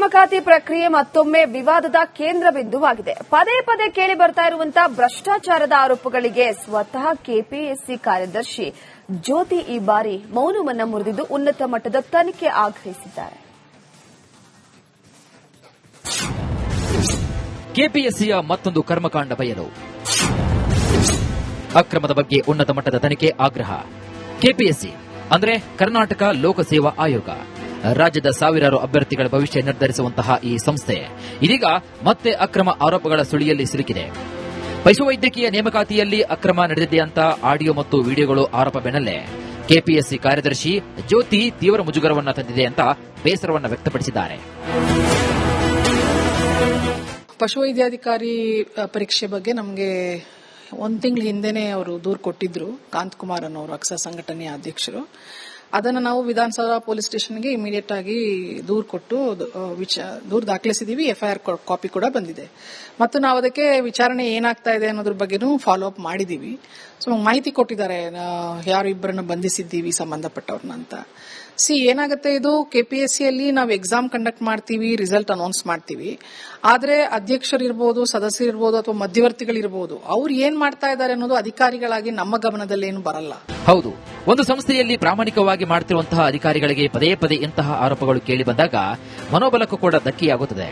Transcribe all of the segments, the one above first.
ನೇಮಕಾತಿ ಪ್ರಕ್ರಿಯೆ ಮತ್ತೊಮ್ಮೆ ವಿವಾದದ ಕೇಂದ್ರ ಬಿಂದುವಾಗಿದೆ. ಪದೇ ಪದೇ ಕೇಳಿ ಬರ್ತಾ ಇರುವಂತಹ ಭ್ರಷ್ಟಾಚಾರದ ಆರೋಪಗಳಿಗೆ ಸ್ವತಃ ಕೆಪಿಎಸ್ಸಿ ಕಾರ್ಯದರ್ಶಿ ಜ್ಯೋತಿ ಈ ಬಾರಿ ಮೌನವನ್ನ ಮುರಿದಿದ್ದು ಉನ್ನತ ಮಟ್ಟದ ತನಿಖೆ ಆಗ್ರಹಿಸಿದ್ದಾರೆ. ಕೆಪಿಎಸ್ಸಿಯ ಮತ್ತೊಂದು ಕರ್ಮಕಾಂಡ ಬಯಲು. ಅಕ್ರಮದ ಬಗ್ಗೆ ಉನ್ನತ ಮಟ್ಟದ ತನಿಖೆ ಆಗ್ರಹ. ಕೆಪಿಎಸ್ಸಿ ಅಂದ್ರೆ ಕರ್ನಾಟಕ ಲೋಕಸೇವಾ ಆಯೋಗ, ರಾಜ್ಯದ ಸಾವಿರಾರು ಅಭ್ಯರ್ಥಿಗಳ ಭವಿಷ್ಯ ನಿರ್ಧರಿಸುವಂತಹ ಈ ಸಂಸ್ಥೆ ಇದೀಗ ಮತ್ತೆ ಅಕ್ರಮ ಆರೋಪಗಳ ಸುಳಿಯಲ್ಲಿ ಸಿಲುಕಿದೆ. ಪಶುವೈದ್ಯಕೀಯ ನೇಮಕಾತಿಯಲ್ಲಿ ಅಕ್ರಮ ನಡೆದಿದೆ ಅಂತ ಆಡಿಯೋ ಮತ್ತು ವಿಡಿಯೋಗಳು ಆರೋಪ ಬೆನ್ನಲ್ಲೇ ಕೆಪಿಎಸ್ಸಿ ಕಾರ್ಯದರ್ಶಿ ಜ್ಯೋತಿ ತೀವ್ರ ಮುಜುಗರವನ್ನ ತಂದಿದೆ ಅಂತ ಬೇಸರವನ್ನ ವ್ಯಕ್ತಪಡಿಸಿದ್ದಾರೆ. ಪಶುವೈದ್ಯಾಧಿಕಾರಿ ಪರೀಕ್ಷೆ ಬಗ್ಗೆ ನಮಗೆ ಒಂದು ತಿಂಗಳ ಹಿಂದೆನೆ ಅವರು ದೂರು ಕೊಟ್ಟಿದ್ರು. ಕಾಂತಕುಮಾರ್ ಅನ್ನೋರು ಅಕ್ಸ ಸಂಘಟನೆಯ ಅಧ್ಯಕ್ಷರು. ಅದನ್ನು ನಾವು ವಿಧಾನಸೌಧ ಪೊಲೀಸ್ ಸ್ಟೇಷನ್ಗೆ ಇಮಿಡಿಯೇಟ್ ಆಗಿ ದೂರು ಕೊಟ್ಟು ದೂರು ದಾಖಲಿಸಿದೀವಿ. ಎಫ್ಐಆರ್ ಕಾಪಿ ಕೂಡ ಬಂದಿದೆ ಮತ್ತು ನಾವು ಅದಕ್ಕೆ ವಿಚಾರಣೆ ಏನಾಗ್ತಾ ಇದೆ ಅನ್ನೋದ್ರ ಬಗ್ಗೆನೂ ಫಾಲೋ ಅಪ್ ಮಾಡಿದೀವಿ. ಸೊ ಮಾಹಿತಿ ಕೊಟ್ಟಿದ್ದಾರೆ, ಯಾರು ಇಬ್ಬರನ್ನ ಬಂಧಿಸಿದ್ದೀವಿ ಸಂಬಂಧಪಟ್ಟವ್ರನ್ನ ಅಂತ. ಏನಾಗುತ್ತೆ, ಇದು ಕೆಪಿಎಸ್ಸಿಯಲ್ಲಿ ನಾವು ಎಕ್ಸಾಮ್ ಕಂಡಕ್ಟ್ ಮಾಡ್ತೀವಿ, ರಿಸಲ್ಟ್ ಅನೌನ್ಸ್ ಮಾಡ್ತೀವಿ. ಆದ್ರೆ ಅಧ್ಯಕ್ಷರಿರ್ಬೋದು, ಸದಸ್ಯರಿರ್ಬೋದು ಅಥವಾ ಮಧ್ಯವರ್ತಿಗಳಿರ್ಬೋದು, ಅವ್ರು ಏನ್ ಮಾಡ್ತಾ ಇದ್ದಾರೆ ಅನ್ನೋದು ಅಧಿಕಾರಿಗಳಾಗಿ ನಮ್ಮ ಗಮನದಲ್ಲಿ ಏನು ಬರಲ್ಲ. ಹೌದು, ಒಂದು ಸಂಸ್ಥೆಯಲ್ಲಿ ಪ್ರಾಮಾಣಿಕವಾಗಿ ಮಾಡ್ತಿರುವಂತಹ ಅಧಿಕಾರಿಗಳಿಗೆ ಪದೇ ಪದೇ ಇಂತಹ ಆರೋಪಗಳು ಕೇಳಿ ಬಂದಾಗ ಮನೋಬಲಕ್ಕೂ ಕೂಡ ಧಕ್ಕೆಯಾಗುತ್ತದೆ.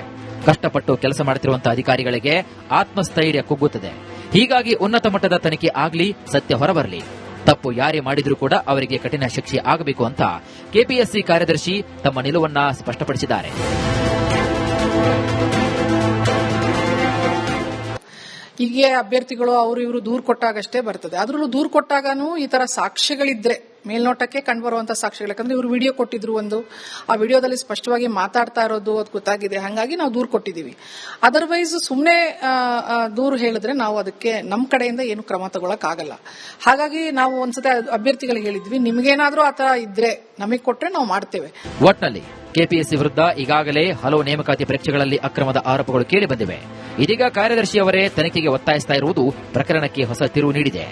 ಕಷ್ಟಪಟ್ಟು ಕೆಲಸ ಮಾಡುತ್ತಿರುವಂತಹ ಅಧಿಕಾರಿಗಳಿಗೆ ಆತ್ಮಸ್ಥೈರ್ಯ ಕುಗ್ಗುತ್ತದೆ. ಹೀಗಾಗಿ ಉನ್ನತ ಮಟ್ಟದ ತನಿಖೆ ಆಗಲಿ, ಸತ್ಯ ಹೊರಬರಲಿ, ತಪ್ಪು ಯಾರೇ ಮಾಡಿದ್ರೂ ಕೂಡ ಅವರಿಗೆ ಕಠಿಣ ಶಿಕ್ಷೆ ಆಗಬೇಕು ಅಂತ ಕೆಪಿಎಸ್ಸಿ ಕಾರ್ಯದರ್ಶಿ ತಮ್ಮ ನಿಲುವನ್ನ ಸ್ಪಷ್ಟಪಡಿಸಿದ್ದಾರೆ. ಹೀಗೆ ಅಭ್ಯರ್ಥಿಗಳು ಅವರು ಇವರು ದೂರು ಕೊಟ್ಟಾಗಷ್ಟೇ ಬರ್ತದೆ. ಅದರಲ್ಲೂ ದೂರು ಕೊಟ್ಟಾಗನೂ ಈ ತರ ಸಾಕ್ಷ್ಯಗಳಿದ್ರೆ, ಮೇಲ್ನೋಟಕ್ಕೆ ಕಂಡುಬರುವಂತಹ ಸಾಕ್ಷ್ಯಗಳು, ಯಾಕಂದ್ರೆ ಇವರು ವಿಡಿಯೋ ಕೊಟ್ಟಿದ್ರು, ಆ ವಿಡಿಯೋದಲ್ಲಿ ಸ್ಪಷ್ಟವಾಗಿ ಮಾತಾಡ್ತಾ ಇರೋದು ಅದು ಗೊತ್ತಾಗಿದೆ. ಹಾಗಾಗಿ ನಾವು ದೂರು ಕೊಟ್ಟಿದ್ದೀವಿ. ಅದರ್ವೈಸ್ ಸುಮ್ಮನೆ ದೂರು ಹೇಳಿದ್ರೆ ನಾವು ಅದಕ್ಕೆ ನಮ್ಮ ಕಡೆಯಿಂದ ಏನು ಕ್ರಮ ತಗೊಳಕ್ ಆಗಲ್ಲ. ಹಾಗಾಗಿ ನಾವು ಒಂದ್ಸತಿ ಅಭ್ಯರ್ಥಿಗಳಿಗೆ ಹೇಳಿದ್ವಿ, ನಿಮಗೇನಾದ್ರೂ ಆತರ ಇದ್ರೆ ನಮಗೆ ಕೊಟ್ರೆ ನಾವು ಮಾಡ್ತೇವೆ. ಒಟ್ನಲ್ಲಿ ಕೆಪಿಎಸ್ಸಿ ವಿರುದ್ಧ ಈಗಾಗಲೇ ಹಲವು ನೇಮಕಾತಿ ಪರೀಕ್ಷೆಗಳಲ್ಲಿ ಅಕ್ರಮದ ಆರೋಪಗಳು ಕೇಳಿ ಬಂದಿವೆ. ಇದೀಗ ಕಾರ್ಯದರ್ಶಿಯವರೇ ತನಿಖೆಗೆ ಒತ್ತಾಯಿಸ್ತಾ ಇರುವುದು ಪ್ರಕರಣಕ್ಕೆ ಹೊಸ ತಿರುವು ನೀಡಿದೆ.